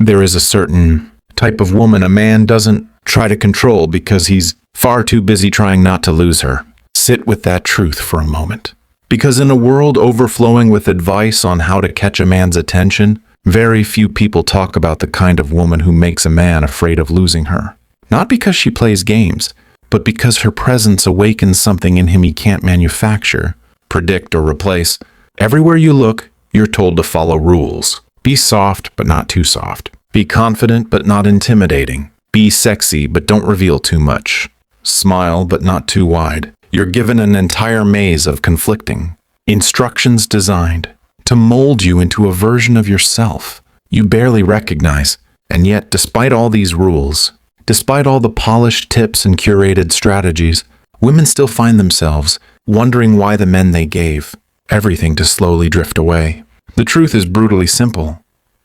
There is a certain type of woman a man doesn't try to control because he's far too busy trying not to lose her. Sit with that truth for a moment. Because in a world overflowing with advice on how to catch a man's attention, very few people talk about the kind of woman who makes a man afraid of losing her. Not because she plays games, but because her presence awakens something in him he can't manufacture, predict, or replace. Everywhere you look, you're told to follow rules. Be soft, but not too soft. Be confident, but not intimidating. Be sexy, but don't reveal too much. Smile, but not too wide. You're given an entire maze of conflicting instructions designed to mold you into a version of yourself you barely recognize. And yet, despite all these rules, despite all the polished tips and curated strategies, women still find themselves wondering why the men they gave everything to slowly drift away. The truth is brutally simple.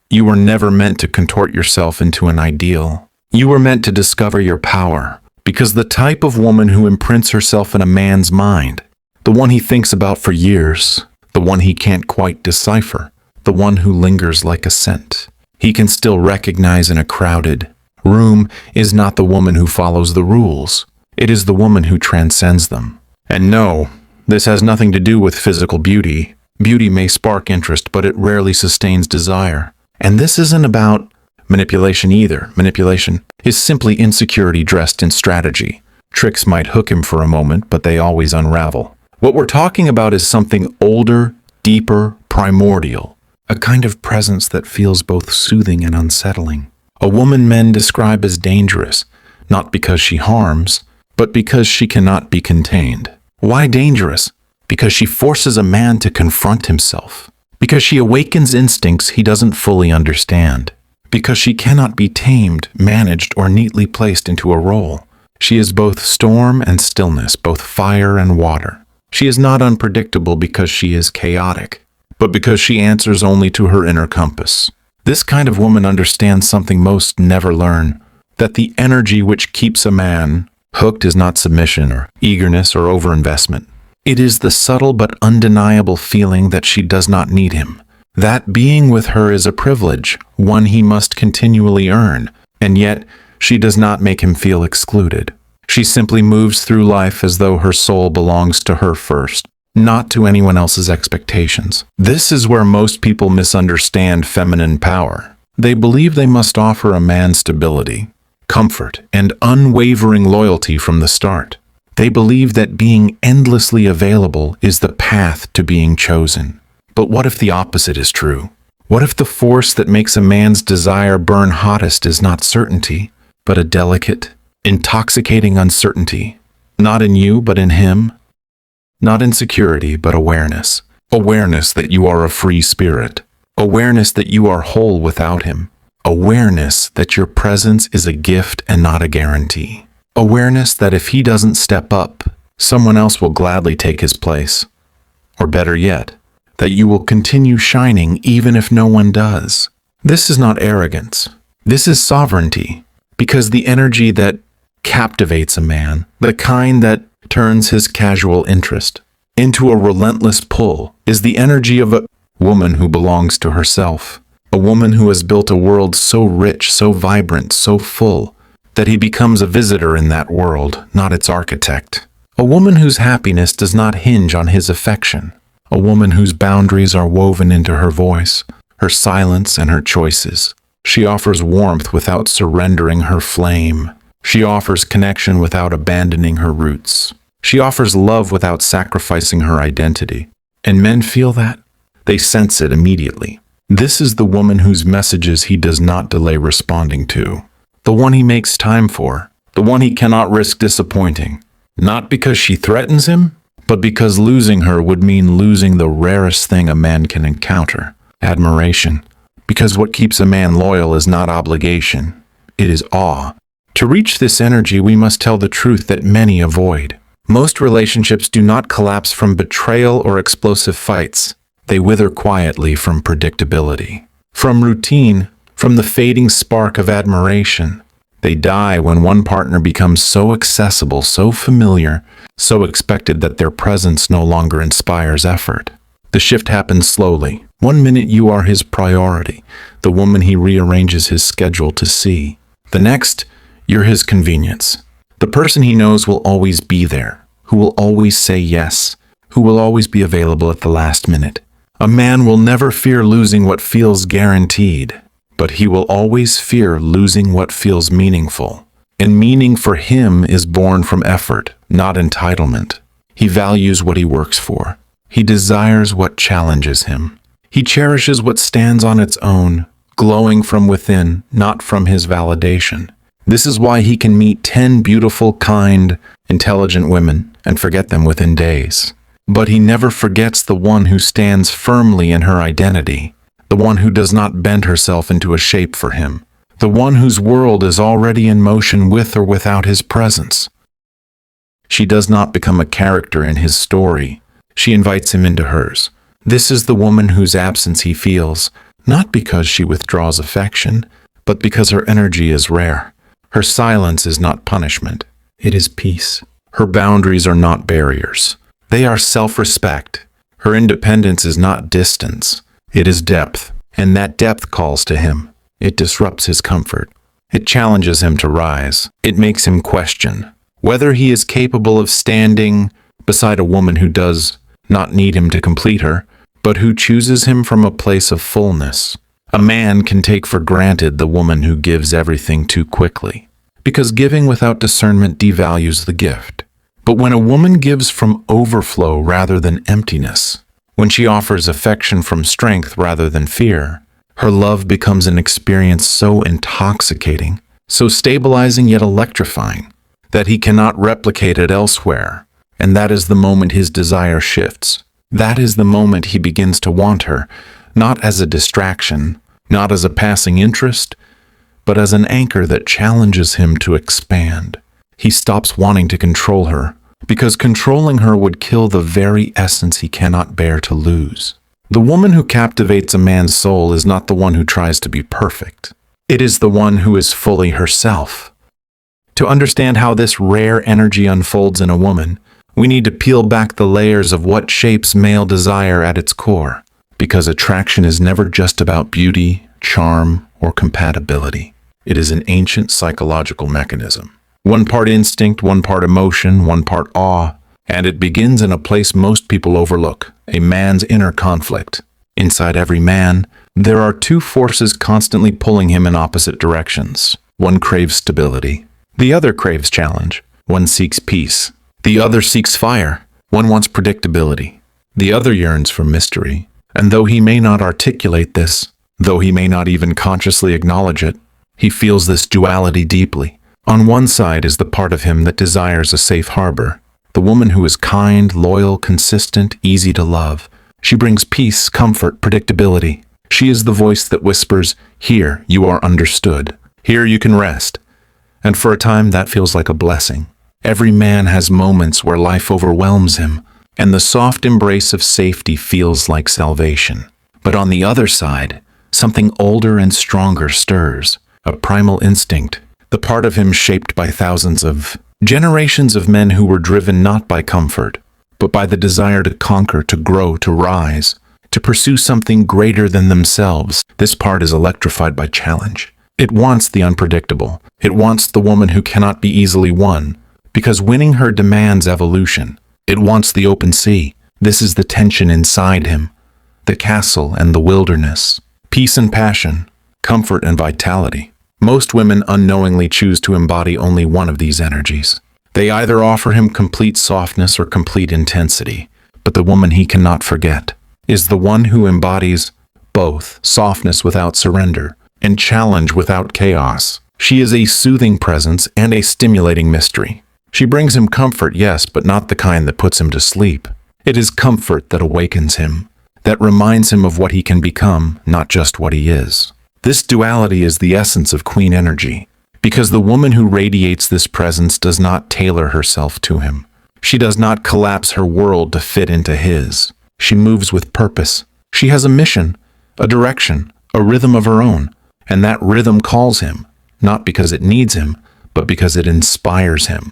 You were never meant to contort yourself into an ideal. You were meant to discover your power, because the type of woman who imprints herself in a man's mind, the one he thinks about for years, the one he can't quite decipher, the one who lingers like a scent, he can still recognize in a crowded room, is not the woman who follows the rules. It is the woman who transcends them. And no, this has nothing to do with physical beauty. Beauty may spark interest, but it rarely sustains desire. And this isn't about manipulation either. Manipulation is simply insecurity dressed in strategy. Tricks might hook him for a moment, but they always unravel. What we're talking about is something older, deeper, primordial. A kind of presence that feels both soothing and unsettling. A woman men describe as dangerous, not because she harms, but because she cannot be contained. Why dangerous? Because she forces a man to confront himself. Because she awakens instincts he doesn't fully understand. Because she cannot be tamed, managed, or neatly placed into a role. She is both storm and stillness, both fire and water. She is not unpredictable because she is chaotic, but because she answers only to her inner compass. This kind of woman understands something most never learn, that the energy which keeps a man hooked is not submission or eagerness or overinvestment. It is the subtle but undeniable feeling that she does not need him, that being with her is a privilege, one he must continually earn, and yet she does not make him feel excluded. She simply moves through life as though her soul belongs to her first, not to anyone else's expectations. This is where most people misunderstand feminine power. They believe they must offer a man stability, comfort, and unwavering loyalty from the start. They believe that being endlessly available is the path to being chosen. But what if the opposite is true? What if the force that makes a man's desire burn hottest is not certainty, but a delicate, intoxicating uncertainty? Not in you, but in him? Not insecurity, but awareness. Awareness that you are a free spirit. Awareness that you are whole without him. Awareness that your presence is a gift and not a guarantee. Awareness that if he doesn't step up, someone else will gladly take his place. Or better yet, that you will continue shining even if no one does. This is not arrogance. This is sovereignty. Because the energy that captivates a man, the kind that turns his casual interest into a relentless pull, is the energy of a woman who belongs to herself. A woman who has built a world so rich, so vibrant, so full, that he becomes a visitor in that world, not its architect. A woman whose happiness does not hinge on his affection. A woman whose boundaries are woven into her voice, her silence, and her choices. She offers warmth without surrendering her flame. She offers connection without abandoning her roots. She offers love without sacrificing her identity. And men feel that. They sense it immediately. This is the woman whose messages he does not delay responding to. The one he makes time for. The one he cannot risk disappointing. Not because she threatens him, but because losing her would mean losing the rarest thing a man can encounter, admiration. Because what keeps a man loyal is not obligation, it is awe. To reach this energy, we must tell the truth that many avoid. Most relationships do not collapse from betrayal or explosive fights. They wither quietly from predictability, from routine, from the fading spark of admiration. They die when one partner becomes so accessible, so familiar, so expected that their presence no longer inspires effort. The shift happens slowly. One minute you are his priority, the woman he rearranges his schedule to see. The next, you're his convenience. The person he knows will always be there, who will always say yes, who will always be available at the last minute. A man will never fear losing what feels guaranteed, but he will always fear losing what feels meaningful. And meaning for him is born from effort, not entitlement. He values what he works for. He desires what challenges him. He cherishes what stands on its own, glowing from within, not from his validation. This is why he can meet 10 beautiful, kind, intelligent women and forget them within days. But he never forgets the one who stands firmly in her identity, the one who does not bend herself into a shape for him, the one whose world is already in motion with or without his presence. She does not become a character in his story. She invites him into hers. This is the woman whose absence he feels, not because she withdraws affection, but because her energy is rare. Her silence is not punishment. It is peace. Her boundaries are not barriers. They are self-respect. Her independence is not distance. It is depth, and that depth calls to him. It disrupts his comfort. It challenges him to rise. It makes him question whether he is capable of standing beside a woman who does not need him to complete her, but who chooses him from a place of fullness. A man can take for granted the woman who gives everything too quickly, because giving without discernment devalues the gift. But when a woman gives from overflow rather than emptiness, when she offers affection from strength rather than fear, her love becomes an experience so intoxicating, so stabilizing yet electrifying, that he cannot replicate it elsewhere. And that is the moment his desire shifts. That is the moment he begins to want her, not as a distraction, not as a passing interest, but as an anchor that challenges him to expand. He stops wanting to control her, because controlling her would kill the very essence he cannot bear to lose. The woman who captivates a man's soul is not the one who tries to be perfect. It is the one who is fully herself. To understand how this rare energy unfolds in a woman, we need to peel back the layers of what shapes male desire at its core, because attraction is never just about beauty, charm, or compatibility. It is an ancient psychological mechanism. One part instinct, one part emotion, one part awe, and it begins in a place most people overlook, a man's inner conflict. Inside every man, there are two forces constantly pulling him in opposite directions. One craves stability. The other craves challenge. One seeks peace. The other seeks fire. One wants predictability. The other yearns for mystery. And though he may not articulate this, though he may not even consciously acknowledge it, he feels this duality deeply. On one side is the part of him that desires a safe harbor, the woman who is kind, loyal, consistent, easy to love. She brings peace, comfort, predictability. She is the voice that whispers, "Here, you are understood. Here you can rest." And for a time, that feels like a blessing. Every man has moments where life overwhelms him, and the soft embrace of safety feels like salvation. But on the other side, something older and stronger stirs, a primal instinct, the part of him shaped by thousands of generations of men who were driven not by comfort, but by the desire to conquer, to grow, to rise, to pursue something greater than themselves. This part is electrified by challenge. It wants the unpredictable. It wants the woman who cannot be easily won, because winning her demands evolution. It wants the open sea. This is the tension inside him, the castle and the wilderness, peace and passion, comfort and vitality. Most women unknowingly choose to embody only one of these energies. They either offer him complete softness or complete intensity, but the woman he cannot forget is the one who embodies both, softness without surrender and challenge without chaos. She is a soothing presence and a stimulating mystery. She brings him comfort, yes, but not the kind that puts him to sleep. It is comfort that awakens him, that reminds him of what he can become, not just what he is. This duality is the essence of queen energy, because the woman who radiates this presence does not tailor herself to him. She does not collapse her world to fit into his. She moves with purpose. She has a mission, a direction, a rhythm of her own, and that rhythm calls him, not because it needs him, but because it inspires him.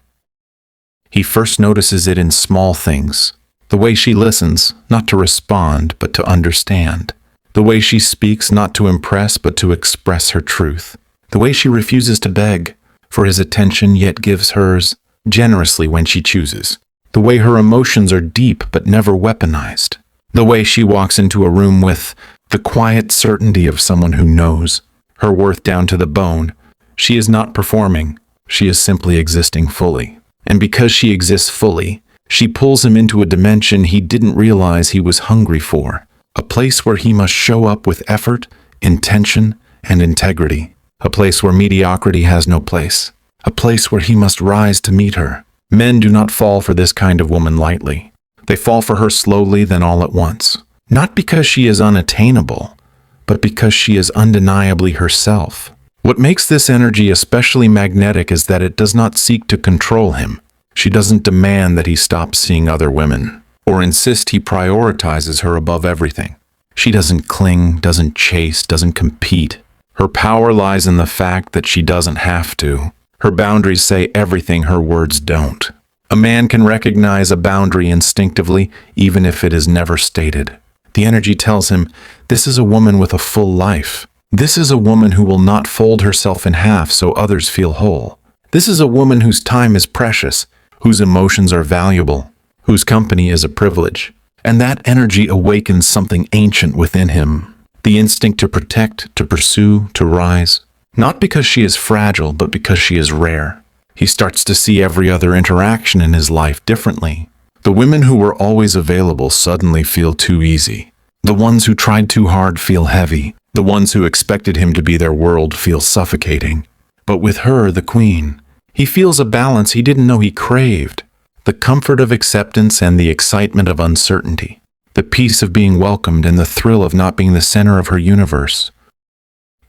He first notices it in small things, the way she listens, not to respond, but to understand, The way she speaks not to impress but to express her truth. The way she refuses to beg for his attention yet gives hers generously when she chooses. The way her emotions are deep but never weaponized. The way she walks into a room with the quiet certainty of someone who knows her worth down to the bone. She is not performing, she is simply existing fully. And because she exists fully, she pulls him into a dimension he didn't realize he was hungry for. A place where he must show up with effort, intention, and integrity. A place where mediocrity has no place. A place where he must rise to meet her. Men do not fall for this kind of woman lightly. They fall for her slowly, then all at once. Not because she is unattainable, but because she is undeniably herself. What makes this energy especially magnetic is that it does not seek to control him. She doesn't demand that he stop seeing other women, or insist he prioritizes her above everything. She doesn't cling, doesn't chase, doesn't compete. Her power lies in the fact that she doesn't have to. Her boundaries say everything her words don't. A man can recognize a boundary instinctively, even if it is never stated. The energy tells him, this is a woman with a full life. This is a woman who will not fold herself in half so others feel whole. This is a woman whose time is precious, whose emotions are valuable, whose company is a privilege. And that energy awakens something ancient within him. The instinct to protect, to pursue, to rise. Not because she is fragile, but because she is rare. He starts to see every other interaction in his life differently. The women who were always available suddenly feel too easy. The ones who tried too hard feel heavy. The ones who expected him to be their world feel suffocating. But with her, the queen, he feels a balance he didn't know he craved. The comfort of acceptance and the excitement of uncertainty. The peace of being welcomed and the thrill of not being the center of her universe.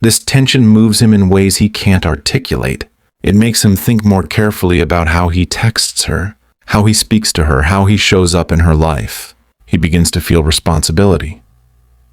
This tension moves him in ways he can't articulate. It makes him think more carefully about how he texts her, how he speaks to her, how he shows up in her life. He begins to feel responsibility.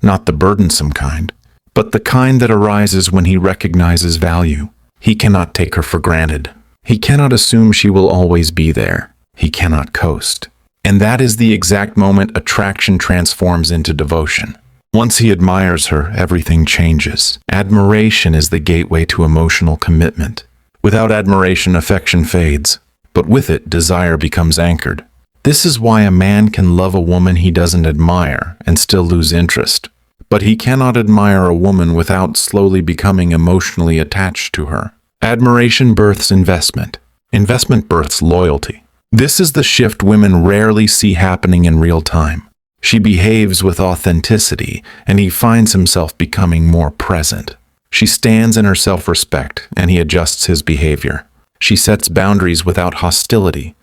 Not the burdensome kind, but the kind that arises when he recognizes value. He cannot take her for granted. He cannot assume she will always be there. He cannot coast. And that is the exact moment attraction transforms into devotion. Once he admires her, everything changes. Admiration is the gateway to emotional commitment. Without admiration, affection fades, but with it, desire becomes anchored. This is why a man can love a woman he doesn't admire and still lose interest. But he cannot admire a woman without slowly becoming emotionally attached to her. Admiration births investment. Investment births loyalty. This is the shift women rarely see happening in real time. She behaves with authenticity, and he finds himself becoming more present. She stands in her self-respect, and he adjusts his behavior. She sets boundaries without hostility,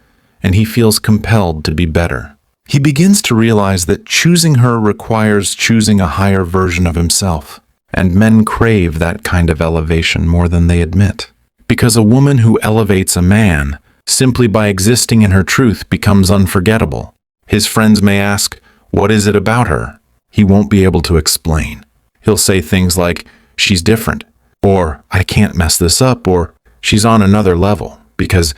and he feels compelled to be better. He begins to realize that choosing her requires choosing a higher version of himself, and men crave that kind of elevation more than they admit. Because a woman who elevates a man, simply by existing in her truth, becomes unforgettable. His friends may ask, what is it about her? He won't be able to explain. He'll say things like, she's different, or I can't mess this up, or she's on another level, because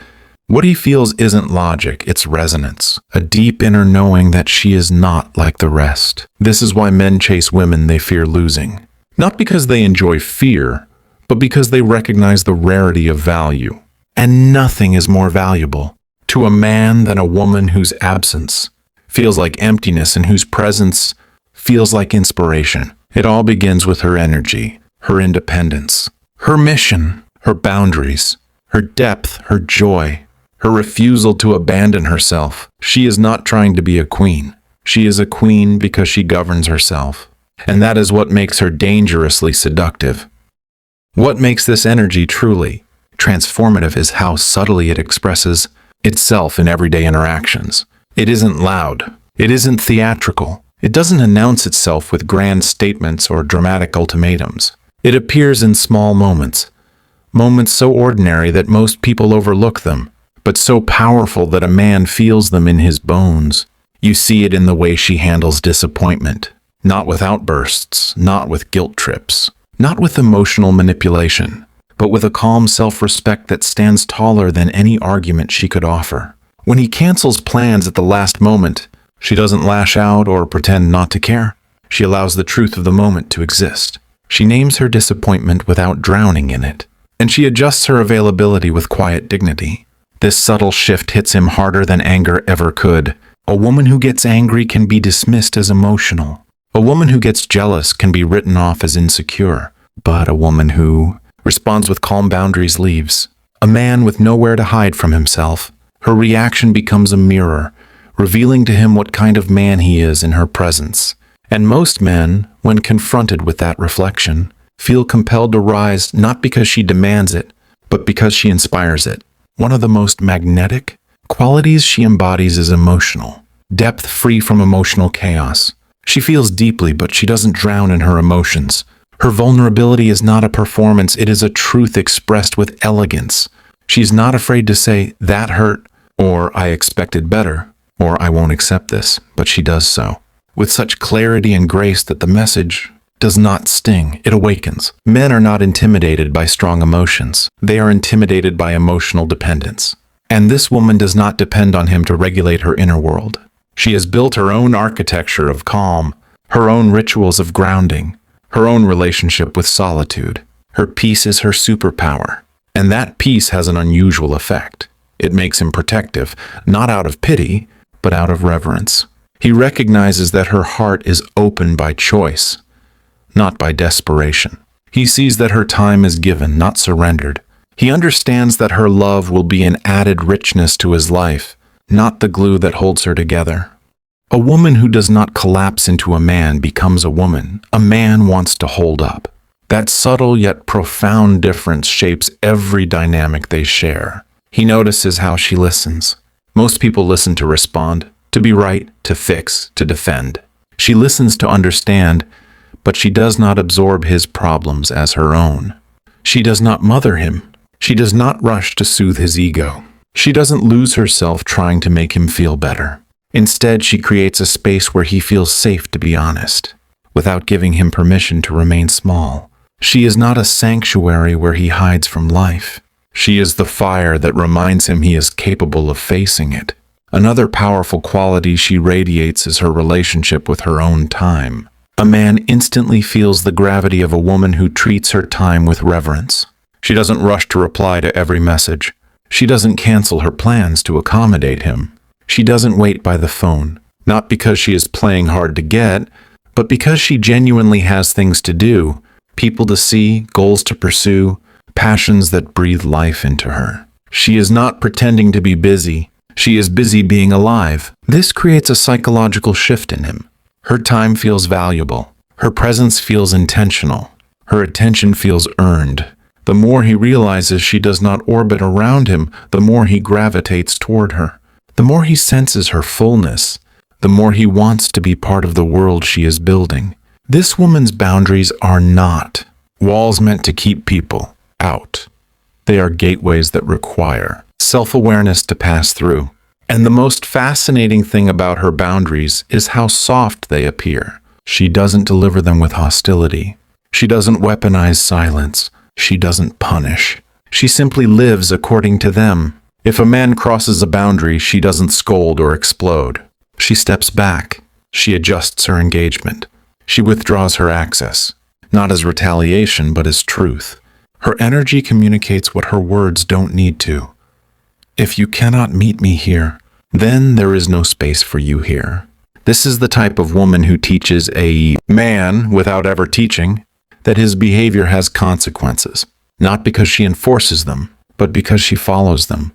what he feels isn't logic, it's resonance, a deep inner knowing that she is not like the rest. This is why men chase women they fear losing. Not because they enjoy fear, but because they recognize the rarity of value. And nothing is more valuable to a man than a woman whose absence feels like emptiness and whose presence feels like inspiration. It all begins with her energy, her independence, her mission, her boundaries, her depth, her joy, her refusal to abandon herself. She is not trying to be a queen. She is a queen because she governs herself. And that is what makes her dangerously seductive. What makes this energy truly transformative is how subtly it expresses itself in everyday interactions. It isn't loud. It isn't theatrical. It doesn't announce itself with grand statements or dramatic ultimatums. It appears in small moments. Moments so ordinary that most people overlook them, but so powerful that a man feels them in his bones. You see it in the way she handles disappointment. Not with outbursts, not with guilt trips, not with emotional manipulation, but with a calm self-respect that stands taller than any argument she could offer. When he cancels plans at the last moment, she doesn't lash out or pretend not to care. She allows the truth of the moment to exist. She names her disappointment without drowning in it. And she adjusts her availability with quiet dignity. This subtle shift hits him harder than anger ever could. A woman who gets angry can be dismissed as emotional. A woman who gets jealous can be written off as insecure. But a woman who responds with calm boundaries leaves. A man with nowhere to hide from himself. Her reaction becomes a mirror, revealing to him what kind of man he is in her presence. And most men, when confronted with that reflection, feel compelled to rise not because she demands it, but because she inspires it. One of the most magnetic qualities she embodies is emotional. Depth free from emotional chaos. She feels deeply, but she doesn't drown in her emotions. Her vulnerability is not a performance, it is a truth expressed with elegance. She's not afraid to say, "That hurt," or "I expected better," or "I won't accept this," but she does so with such clarity and grace that the message does not sting, it awakens. Men are not intimidated by strong emotions. They are intimidated by emotional dependence. And this woman does not depend on him to regulate her inner world. She has built her own architecture of calm, her own rituals of grounding, her own relationship with solitude. Her peace is her superpower. And that peace has an unusual effect. It makes him protective, not out of pity, but out of reverence. He recognizes that her heart is open by choice, not by desperation. He sees that her time is given, not surrendered. He understands that her love will be an added richness to his life, not the glue that holds her together. A woman who does not collapse into a man becomes a woman. A man wants to hold up. That subtle yet profound difference shapes every dynamic they share. He notices how she listens. Most people listen to respond, to be right, to fix, to defend. She listens to understand, but she does not absorb his problems as her own. She does not mother him. She does not rush to soothe his ego. She doesn't lose herself trying to make him feel better. Instead, she creates a space where he feels safe to be honest, without giving him permission to remain small. She is not a sanctuary where he hides from life. She is the fire that reminds him he is capable of facing it. Another powerful quality she radiates is her relationship with her own time. A man instantly feels the gravity of a woman who treats her time with reverence. She doesn't rush to reply to every message. She doesn't cancel her plans to accommodate him. She doesn't wait by the phone, not because she is playing hard to get, but because she genuinely has things to do, people to see, goals to pursue, passions that breathe life into her. She is not pretending to be busy. She is busy being alive. This creates a psychological shift in him. Her time feels valuable. Her presence feels intentional. Her attention feels earned. The more he realizes she does not orbit around him, the more he gravitates toward her. The more he senses her fullness, the more he wants to be part of the world she is building. This woman's boundaries are not walls meant to keep people out. They are gateways that require self-awareness to pass through. And the most fascinating thing about her boundaries is how soft they appear. She doesn't deliver them with hostility. She doesn't weaponize silence. She doesn't punish. She simply lives according to them. If a man crosses a boundary, she doesn't scold or explode. She steps back. She adjusts her engagement. She withdraws her access, not as retaliation, but as truth. Her energy communicates what her words don't need to. If you cannot meet me here, then there is no space for you here. This is the type of woman who teaches a man, without ever teaching, that his behavior has consequences, not because she enforces them, but because she follows them.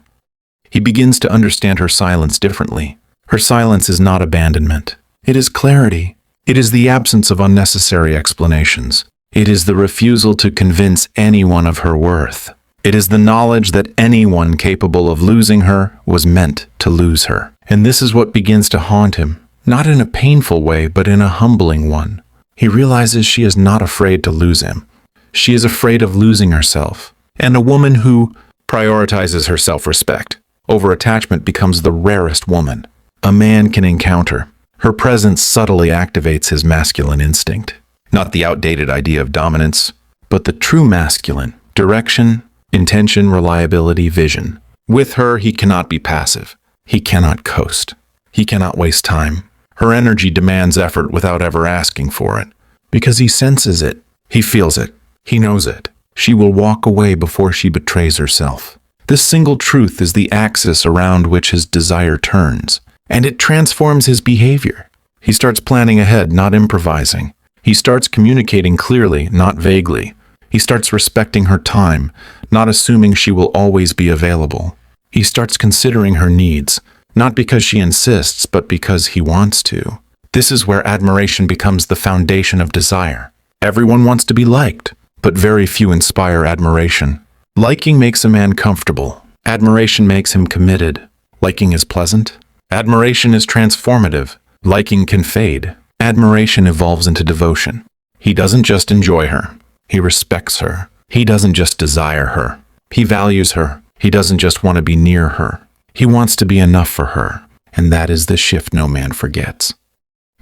He begins to understand her silence differently. Her silence is not abandonment. It is clarity. It is the absence of unnecessary explanations. It is the refusal to convince anyone of her worth. It is the knowledge that anyone capable of losing her was meant to lose her. And this is what begins to haunt him, not in a painful way, but in a humbling one. He realizes she is not afraid to lose him. She is afraid of losing herself. And a woman who prioritizes her self-respect over attachment becomes the rarest woman a man can encounter. Her presence subtly activates his masculine instinct. Not the outdated idea of dominance, but the true masculine. Direction, intention, reliability, vision. With her, he cannot be passive. He cannot coast. He cannot waste time. Her energy demands effort without ever asking for it. Because he senses it. He feels it. He knows it. She will walk away before she betrays herself. This single truth is the axis around which his desire turns, and it transforms his behavior. He starts planning ahead, not improvising. He starts communicating clearly, not vaguely. He starts respecting her time, not assuming she will always be available. He starts considering her needs, not because she insists, but because he wants to. This is where admiration becomes the foundation of desire. Everyone wants to be liked, but very few inspire admiration. Liking makes a man comfortable. Admiration makes him committed. Liking is pleasant. Admiration is transformative. Liking can fade. Admiration evolves into devotion. He doesn't just enjoy her. He respects her. He doesn't just desire her. He values her. He doesn't just want to be near her. He wants to be enough for her. And that is the shift no man forgets.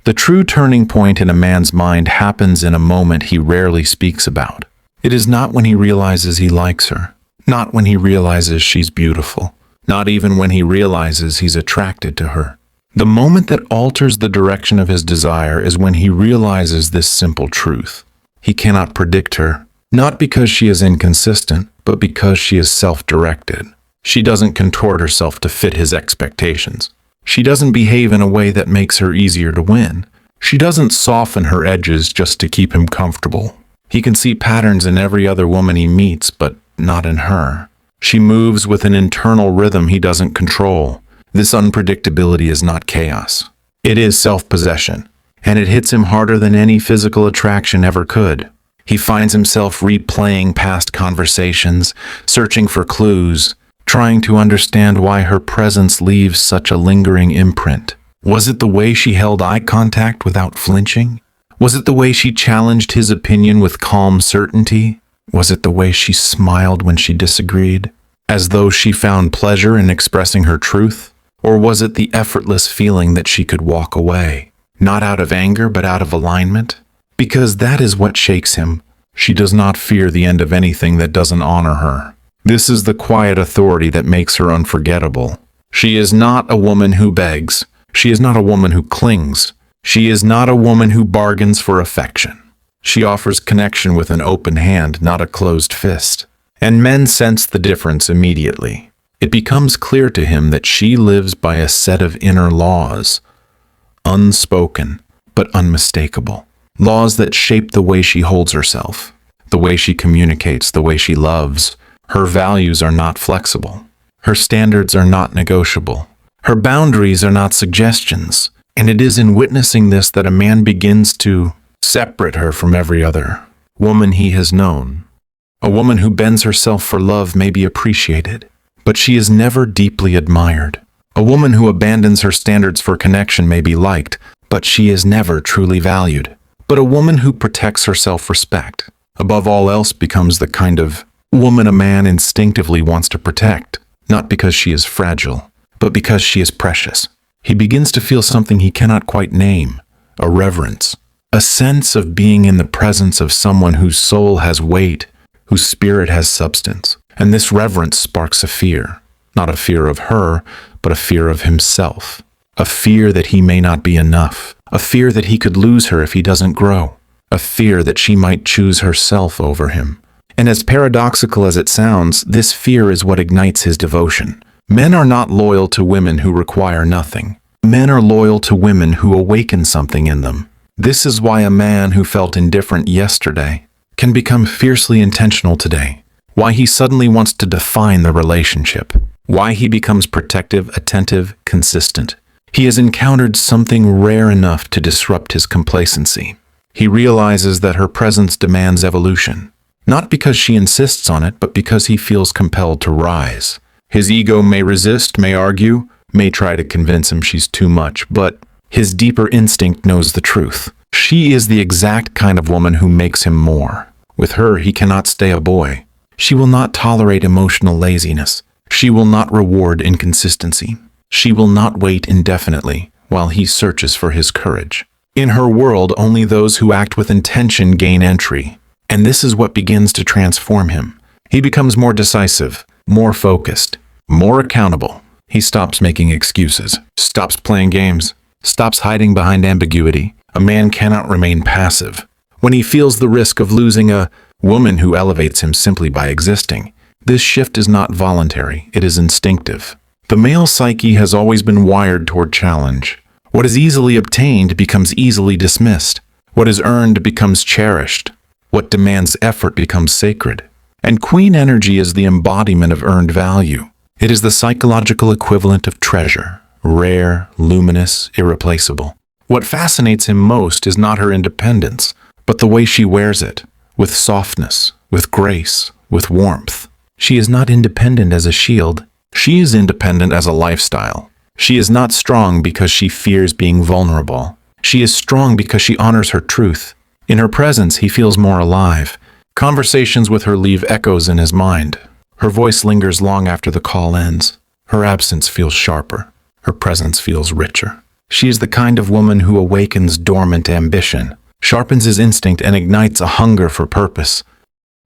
The true turning point in a man's mind happens in a moment he rarely speaks about. It is not when he realizes he likes her, not when he realizes she's beautiful, not even when he realizes he's attracted to her. The moment that alters the direction of his desire is when he realizes this simple truth. He cannot predict her, not because she is inconsistent, but because she is self-directed. She doesn't contort herself to fit his expectations. She doesn't behave in a way that makes her easier to win. She doesn't soften her edges just to keep him comfortable. He can see patterns in every other woman he meets, but not in her. She moves with an internal rhythm he doesn't control. This unpredictability is not chaos. It is self-possession, and it hits him harder than any physical attraction ever could. He finds himself replaying past conversations, searching for clues, trying to understand why her presence leaves such a lingering imprint. Was it the way she held eye contact without flinching? Was it the way she challenged his opinion with calm certainty? Was it the way she smiled when she disagreed, as though she found pleasure in expressing her truth? Or was it the effortless feeling that she could walk away, not out of anger but out of alignment? Because that is what shakes him. She does not fear the end of anything that doesn't honor her. This is the quiet authority that makes her unforgettable. She is not a woman who begs. She is not a woman who clings. She is not a woman who bargains for affection. She offers connection with an open hand, not a closed fist. And men sense the difference immediately. It becomes clear to him that she lives by a set of inner laws, unspoken but unmistakable. Laws that shape the way she holds herself, the way she communicates, the way she loves. Her values are not flexible. Her standards are not negotiable. Her boundaries are not suggestions. And it is in witnessing this that a man begins to separate her from every other woman he has known. A woman who bends herself for love may be appreciated, but she is never deeply admired. A woman who abandons her standards for connection may be liked, but she is never truly valued. But a woman who protects her self-respect, above all else, becomes the kind of woman a man instinctively wants to protect, not because she is fragile, but because she is precious. He begins to feel something he cannot quite name, a reverence, a sense of being in the presence of someone whose soul has weight, whose spirit has substance. And this reverence sparks a fear, not a fear of her, but a fear of himself, a fear that he may not be enough, a fear that he could lose her if he doesn't grow, a fear that she might choose herself over him. And as paradoxical as it sounds, this fear is what ignites his devotion. Men are not loyal to women who require nothing. Men are loyal to women who awaken something in them. This is why a man who felt indifferent yesterday can become fiercely intentional today. Why he suddenly wants to define the relationship. Why he becomes protective, attentive, consistent. He has encountered something rare enough to disrupt his complacency. He realizes that her presence demands evolution. Not because she insists on it, but because he feels compelled to rise. His ego may resist, may argue, may try to convince him she's too much, but his deeper instinct knows the truth. She is the exact kind of woman who makes him more. With her, he cannot stay a boy. She will not tolerate emotional laziness. She will not reward inconsistency. She will not wait indefinitely while he searches for his courage. In her world, only those who act with intention gain entry. And this is what begins to transform him. He becomes more decisive, more focused, more accountable. He stops making excuses, stops playing games, stops hiding behind ambiguity. A man cannot remain passive. When he feels the risk of losing a woman who elevates him simply by existing, this shift is not voluntary, it is instinctive. The male psyche has always been wired toward challenge. What is easily obtained becomes easily dismissed. What is earned becomes cherished. What demands effort becomes sacred. And queen energy is the embodiment of earned value. It is the psychological equivalent of treasure, rare, luminous, irreplaceable. What fascinates him most is not her independence, but the way she wears it, with softness, with grace, with warmth. She is not independent as a shield. She is independent as a lifestyle. She is not strong because she fears being vulnerable. She is strong because she honors her truth. In her presence, he feels more alive. Conversations with her leave echoes in his mind. Her voice lingers long after the call ends. Her absence feels sharper. Her presence feels richer. She is the kind of woman who awakens dormant ambition, sharpens his instinct, and ignites a hunger for purpose.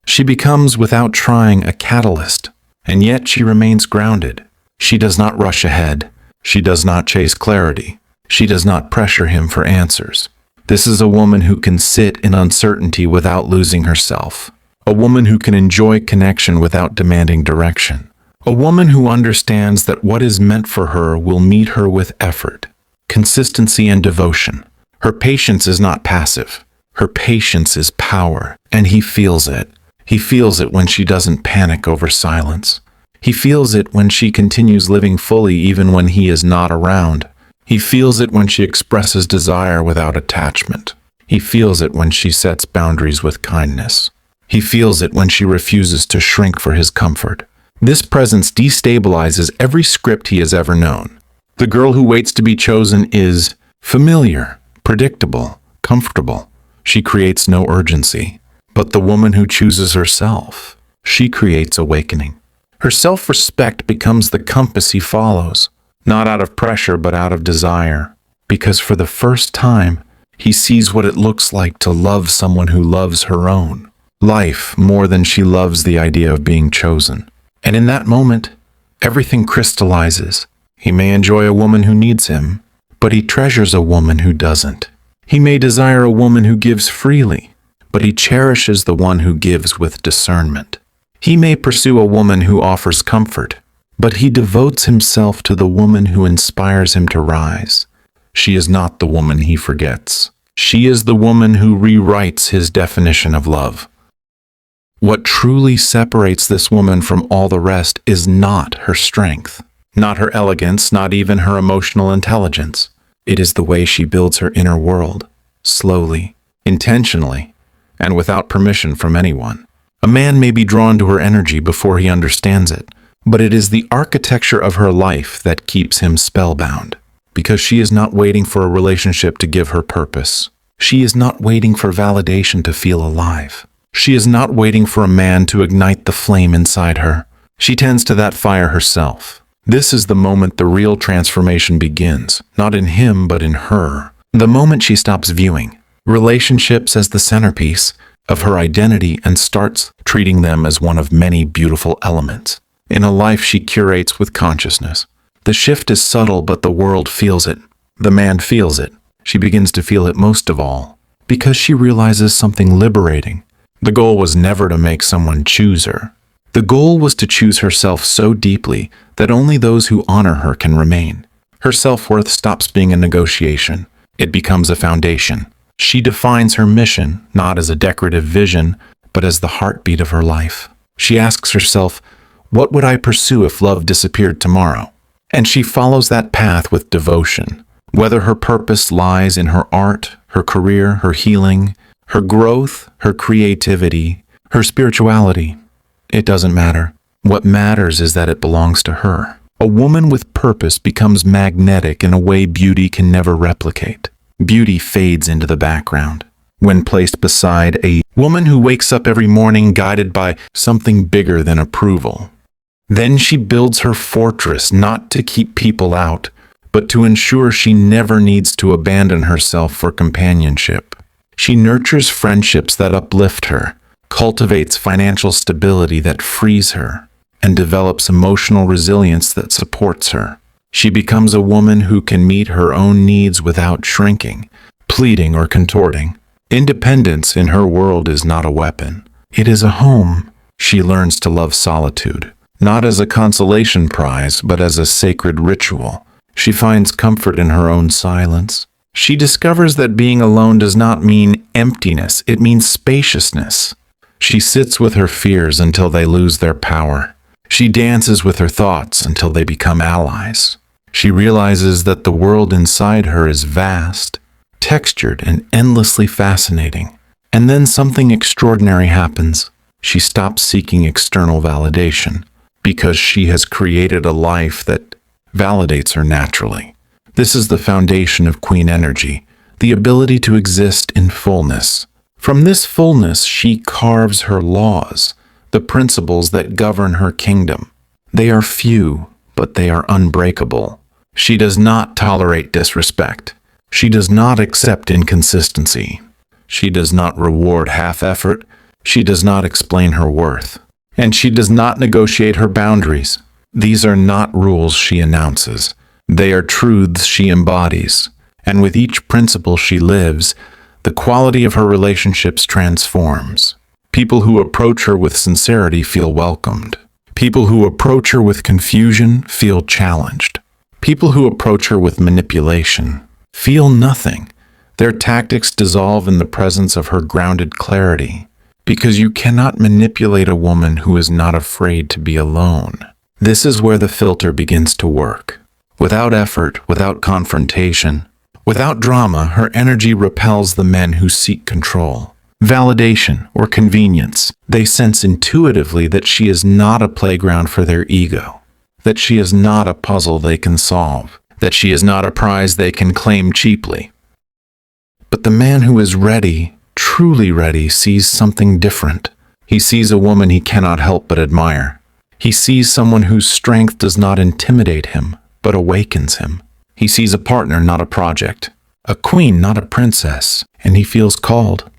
She becomes, without trying, a catalyst, and yet she remains grounded. She does not rush ahead. She does not chase clarity. She does not pressure him for answers. This is a woman who can sit in uncertainty without losing herself. A woman who can enjoy connection without demanding direction. A woman who understands that what is meant for her will meet her with effort, consistency, and devotion. Her patience is not passive. Her patience is power, and he feels it. He feels it when she doesn't panic over silence. He feels it when she continues living fully even when he is not around. He feels it when she expresses desire without attachment. He feels it when she sets boundaries with kindness. He feels it when she refuses to shrink for his comfort. This presence destabilizes every script he has ever known. The girl who waits to be chosen is familiar, predictable, comfortable. She creates no urgency. But the woman who chooses herself, she creates awakening. Her self-respect becomes the compass he follows, not out of pressure but out of desire, because for the first time, he sees what it looks like to love someone who loves her own life more than she loves the idea of being chosen. And in that moment, everything crystallizes. He may enjoy a woman who needs him, but he treasures a woman who doesn't. He may desire a woman who gives freely, but he cherishes the one who gives with discernment. He may pursue a woman who offers comfort, but he devotes himself to the woman who inspires him to rise. She is not the woman he forgets. She is the woman who rewrites his definition of love. What truly separates this woman from all the rest is not her strength, not her elegance, not even her emotional intelligence. It is the way she builds her inner world, slowly, intentionally, and without permission from anyone. A man may be drawn to her energy before he understands it, but it is the architecture of her life that keeps him spellbound, because she is not waiting for a relationship to give her purpose. She is not waiting for validation to feel alive. She is not waiting for a man to ignite the flame inside her. She tends to that fire herself. This is the moment the real transformation begins, not in him but in her. The moment she stops viewing relationships as the centerpiece of her identity and starts treating them as one of many beautiful elements in a life she curates with consciousness. The shift is subtle, but the world feels it. The man feels it. She begins to feel it most of all, because she realizes something liberating. The goal was never to make someone choose her. The goal was to choose herself so deeply that only those who honor her can remain. Her self-worth stops being a negotiation. It becomes a foundation. She defines her mission, not as a decorative vision, but as the heartbeat of her life. She asks herself, what would I pursue if love disappeared tomorrow? And she follows that path with devotion. Whether her purpose lies in her art, her career, her healing, her growth, her creativity, her spirituality, it doesn't matter. What matters is that it belongs to her. A woman with purpose becomes magnetic in a way beauty can never replicate. Beauty fades into the background when placed beside a woman who wakes up every morning guided by something bigger than approval. Then she builds her fortress not to keep people out, but to ensure she never needs to abandon herself for companionship. She nurtures friendships that uplift her, cultivates financial stability that frees her, and develops emotional resilience that supports her. She becomes a woman who can meet her own needs without shrinking, pleading, or contorting. Independence in her world is not a weapon. It is a home. She learns to love solitude, not as a consolation prize, but as a sacred ritual. She finds comfort in her own silence. She discovers that being alone does not mean emptiness, it means spaciousness. She sits with her fears until they lose their power. She dances with her thoughts until they become allies. She realizes that the world inside her is vast, textured, and endlessly fascinating. And then something extraordinary happens. She stops seeking external validation because she has created a life that validates her naturally. This is the foundation of queen energy, the ability to exist in fullness. From this fullness, she carves her laws, the principles that govern her kingdom. They are few, but they are unbreakable. She does not tolerate disrespect. She does not accept inconsistency. She does not reward half effort. She does not explain her worth. And she does not negotiate her boundaries. These are not rules she announces. They are truths she embodies. And with each principle she lives, the quality of her relationships transforms. People who approach her with sincerity feel welcomed. People who approach her with confusion feel challenged. People who approach her with manipulation feel nothing. Their tactics dissolve in the presence of her grounded clarity. Because you cannot manipulate a woman who is not afraid to be alone. This is where the filter begins to work. Without effort, without confrontation, without drama, her energy repels the men who seek control, validation, or convenience. They sense intuitively that she is not a playground for their ego, that she is not a puzzle they can solve, that she is not a prize they can claim cheaply. But the man who is ready, truly ready, sees something different. He sees a woman he cannot help but admire. He sees someone whose strength does not intimidate him, but awakens him. He sees a partner, not a project, a queen, not a princess, and he feels called,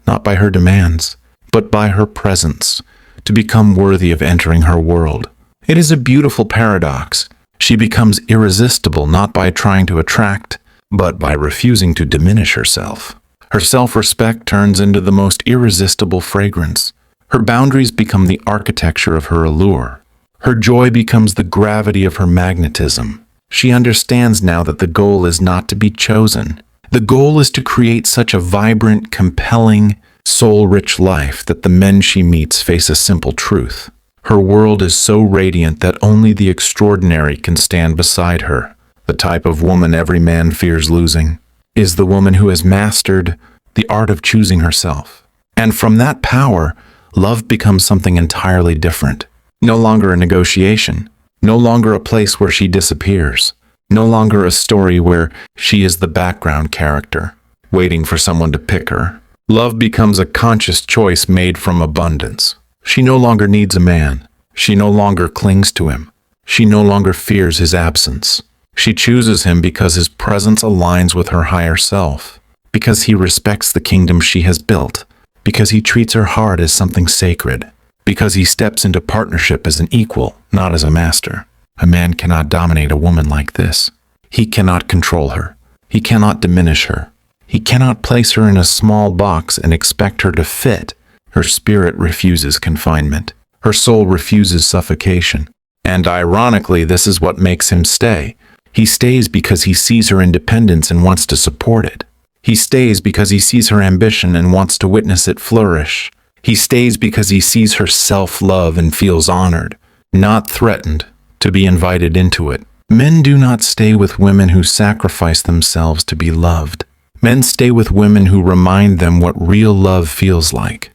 not by her demands, but by her presence, to become worthy of entering her world. It is a beautiful paradox. She becomes irresistible not by trying to attract, but by refusing to diminish herself. Her self-respect turns into the most irresistible fragrance. Her boundaries become the architecture of her allure. Her joy becomes the gravity of her magnetism. She understands now that the goal is not to be chosen. The goal is to create such a vibrant, compelling, soul-rich life that the men she meets face a simple truth. Her world is so radiant that only the extraordinary can stand beside her. The type of woman every man fears losing is the woman who has mastered the art of choosing herself. And from that power, love becomes something entirely different. No longer a negotiation, no longer a place where she disappears, no longer a story where she is the background character, waiting for someone to pick her. Love becomes a conscious choice made from abundance. She no longer needs a man. She no longer clings to him. She no longer fears his absence. She chooses him because his presence aligns with her higher self, because he respects the kingdom she has built, because he treats her heart as something sacred, because he steps into partnership as an equal, not as a master. A man cannot dominate a woman like this. He cannot control her. He cannot diminish her. He cannot place her in a small box and expect her to fit. Her spirit refuses confinement. Her soul refuses suffocation. And ironically, this is what makes him stay. He stays because he sees her independence and wants to support it. He stays because he sees her ambition and wants to witness it flourish. He stays because he sees her self-love and feels honored, not threatened, to be invited into it. Men do not stay with women who sacrifice themselves to be loved. Men stay with women who remind them what real love feels like.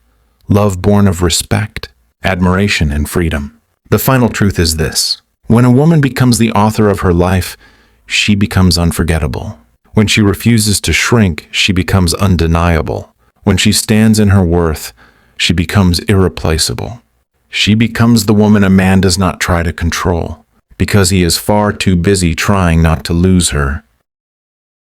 Love born of respect, admiration, and freedom. The final truth is this. When a woman becomes the author of her life, she becomes unforgettable. When she refuses to shrink, she becomes undeniable. When she stands in her worth, she becomes irreplaceable. She becomes the woman a man does not try to control, because he is far too busy trying not to lose her.